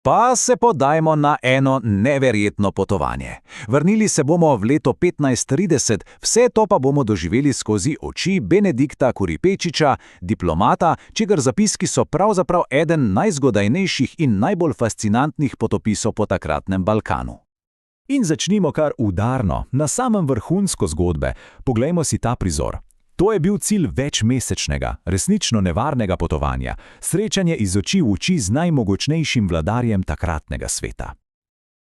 Pa se podajmo na eno neverjetno potovanje. Vrnili se bomo v leto 1530, vse to pa bomo doživeli skozi oči Benedikta Kuripečiča, diplomata, čigar zapiski so pravzaprav eden najzgodajnejših in najbolj fascinantnih potopisov po takratnem Balkanu. In začnimo kar udarno, na samem vrhunsko zgodbe. Poglejmo si ta prizor. To je bil cilj večmesečnega, resnično nevarnega potovanja, srečanje iz oči v oči z najmogočnejšim vladarjem takratnega sveta.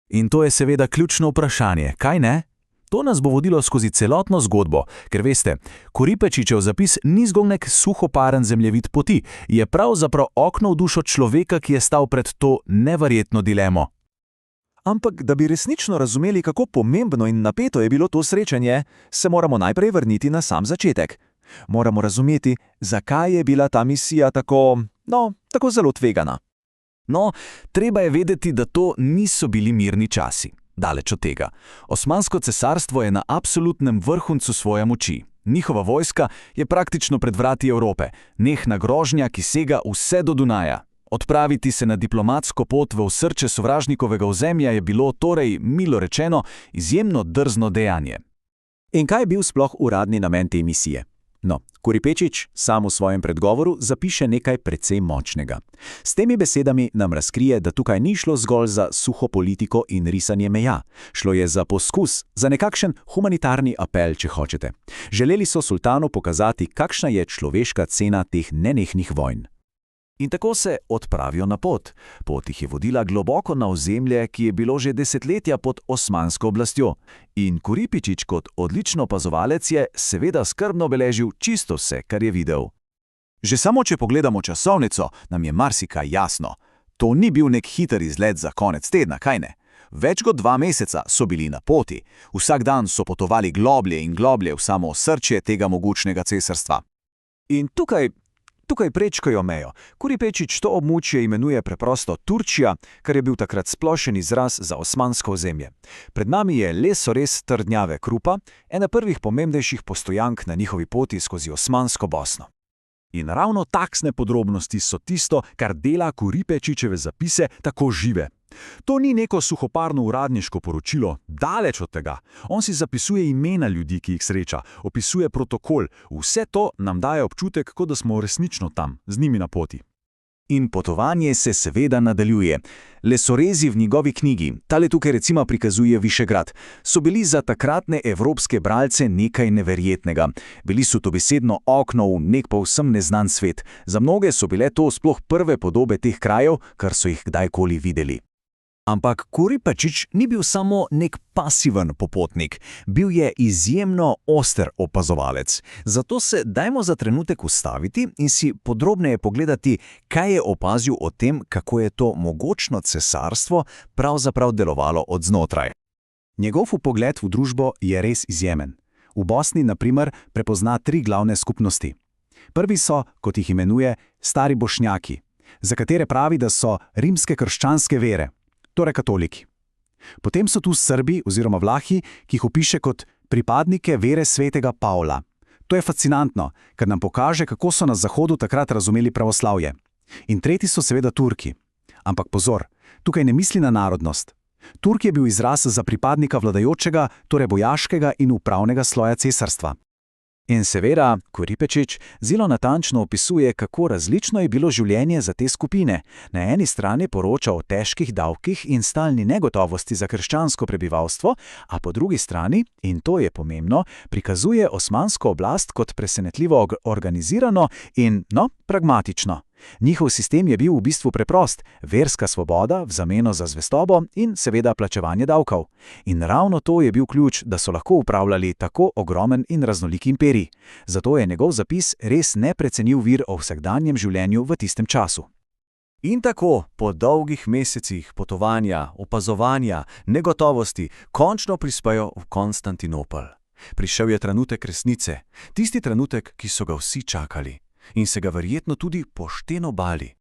In to je seveda ključno vprašanje, kaj ne? To nas bo vodilo skozi celotno zgodbo, ker veste, Kuripečičev zapis ni zgolj nek suhoparen zemljevid poti, je pravzaprav okno v dušo človeka, ki je stal pred to neverjetno dilemo. Ampak, da bi resnično razumeli, kako pomembno in napeto je bilo to srečanje, se moramo najprej vrniti na sam začetek. Moramo razumeti, zakaj je bila ta misija tako zelo tvegana. No, treba je vedeti, da to niso bili mirni časi. Daleč od tega. Osmansko cesarstvo je na absolutnem vrhuncu svoje moči. Njihova vojska je praktično pred vrati Evrope, nehna grožnja, ki sega vse do Dunaja. Odpraviti se na diplomatsko pot v osrče sovražnikovega ozemlja je bilo torej, milo rečeno, izjemno drzno dejanje. In kaj je bil sploh uradni namen te misije? No, Kuripečič sam v svojem predgovoru zapiše nekaj precej močnega. S temi besedami nam razkrije, da tukaj ni šlo zgolj za suho politiko in risanje meja. Šlo je za poskus, za nekakšen humanitarni apel, če hočete. Želeli so sultanu pokazati, kakšna je človeška cena teh nenehnih vojn. In tako se odpravijo na pot. Pot jih je vodila globoko na ozemlje, ki je bilo že desetletja pod osmansko oblastjo. In Kuripečič kot odličen opazovalec je seveda skrbno beležil čisto vse, kar je videl. Že samo če pogledamo časovnico, nam je marsikaj jasno. To ni bil nek hiter izlet za konec tedna, kaj ne? Več kot 2 meseca so bili na poti. Vsak dan so potovali globlje in globlje v samo osrčje tega mogočnega cesarstva. In tukaj prečkajo mejo. Kuripečič to območje imenuje preprosto Turčija, kar je bil takrat splošen izraz za osmansko ozemlje. Pred nami je lesorez trdnjave Krupa, ena prvih pomembnejših postojank na njihovi poti skozi osmansko Bosno. In ravno takšne podrobnosti so tisto, kar dela Kuripečičeve zapise tako žive. To ni neko suhoparno uradniško poročilo, daleč od tega. On si zapisuje imena ljudi, ki jih sreča, opisuje protokol, vse to nam daje občutek, kot da smo resnično tam, z njimi na poti. In potovanje se seveda nadaljuje. Lesorezi v njegovi knjigi, tale tukaj recimo prikazuje Višegrad, so bili za takratne evropske bralce nekaj neverjetnega. Bili so to besedno okno v nek povsem neznan svet. Za mnoge so bile to sploh prve podobe teh krajev, kar so jih kdajkoli videli. Ampak Kuripečič ni bil samo nek pasiven popotnik, bil je izjemno oster opazovalec. Zato se dajmo za trenutek ustaviti in si podrobneje pogledati, kaj je opazil o tem, kako je to mogočno cesarstvo pravzaprav delovalo od znotraj. Njegov vpogled v družbo je res izjemen. V Bosni, na primer, prepozna 3 glavne skupnosti. Prvi so, kot jih imenuje, stari Bošnjaki, za katere pravi, da so rimske krščanske vere. Torej katoliki. Potem so tu Srbi oziroma Vlahi, ki jih opiše kot pripadnike vere svetega Pavla. To je fascinantno, ker nam pokaže, kako so na Zahodu takrat razumeli pravoslavje. In tretji so seveda Turki. Ampak pozor, tukaj ne misli na narodnost. Turk je bil izraz za pripadnika vladajočega, torej vojaškega in upravnega sloja cesarstva. In seveda, Kuripečič zelo natančno opisuje, kako različno je bilo življenje za te skupine. Na eni strani poroča o težkih davkih in stalni negotovosti za krščansko prebivalstvo, a po drugi strani, in to je pomembno, prikazuje osmansko oblast kot presenetljivo organizirano in, pragmatično. Njihov sistem je bil v bistvu preprost, verska svoboda v zameno za zvestobo in seveda plačevanje davkov. In ravno to je bil ključ, da so lahko upravljali tako ogromen in raznolik imperij. Zato je njegov zapis res neprecenljiv vir o vsakdanjem življenju v tistem času. In tako, po dolgih mesecih potovanja, opazovanja, negotovosti, končno prispejo v Konstantinopel. Prišel je trenutek resnice, tisti trenutek, ki so ga vsi čakali. In se ga verjetno tudi pošteno bali.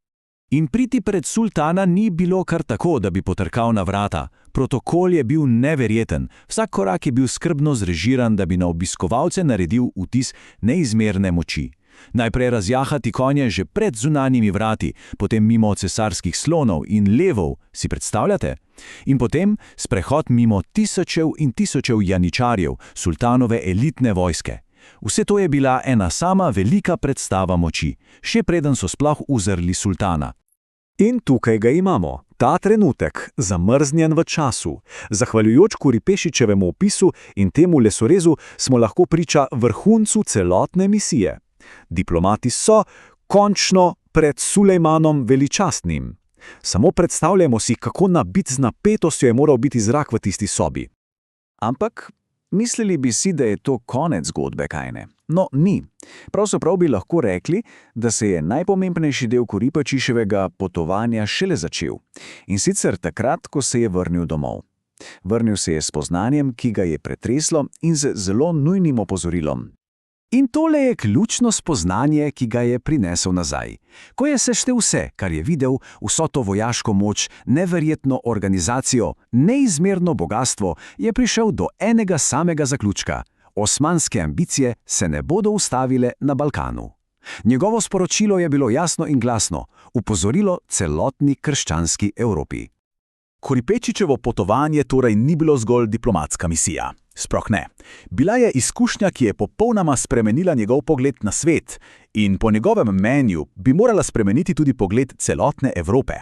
In priti pred sultana ni bilo kar tako, da bi potrkal na vrata. Protokol je bil neverjeten, vsak korak je bil skrbno zrežiran, da bi na obiskovalce naredil vtis neizmerne moči. Najprej razjahati konje že pred zunanjimi vrati, potem mimo cesarskih slonov in levov, si predstavljate? In potem sprehod mimo tisočev in tisočev janičarjev, sultanove elitne vojske. Vse to je bila ena sama velika predstava moči, še preden so sploh uzrli sultana. In tukaj ga imamo, ta trenutek, zamrznjen v času. Zahvaljujoč Kuripešičevemu opisu in temu lesorezu smo lahko priča vrhuncu celotne misije. Diplomati so, končno, pred Sulejmanom Veličastnim. Samo predstavljamo si, kako nabit z napetostjo je moral biti zrak v tisti sobi. Ampak mislili bi si, da je to konec zgodbe, kajne? No, ni. Pravzaprav bi lahko rekli, da se je najpomembnejši del Kuripečičevega potovanja šele začel. In sicer takrat, ko se je vrnil domov. Vrnil se je s spoznanjem, ki ga je pretreslo, in z zelo nujnim opozorilom. In tole je ključno spoznanje, ki ga je prinesel nazaj. Ko je seštel vse, kar je videl, vso to vojaško moč, neverjetno organizacijo, neizmerno bogastvo, je prišel do enega samega zaključka. Osmanske ambicije se ne bodo ustavile na Balkanu. Njegovo sporočilo je bilo jasno in glasno, upozorilo celotni krščanski Evropi. Kuripečičevo potovanje torej ni bilo zgolj diplomatska misija. Sploh ne. Bila je izkušnja, ki je popolnoma spremenila njegov pogled na svet in po njegovem mnenju bi morala spremeniti tudi pogled celotne Evrope.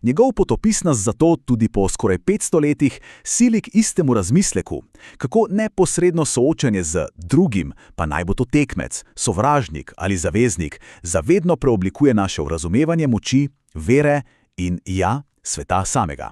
Njegov potopis nas zato tudi po skoraj 500 letih sili k istemu razmisleku, kako neposredno soočanje z drugim, pa naj bo to tekmec, sovražnik ali zaveznik, zavedno preoblikuje naše razumevanje moči, vere in sveta samega.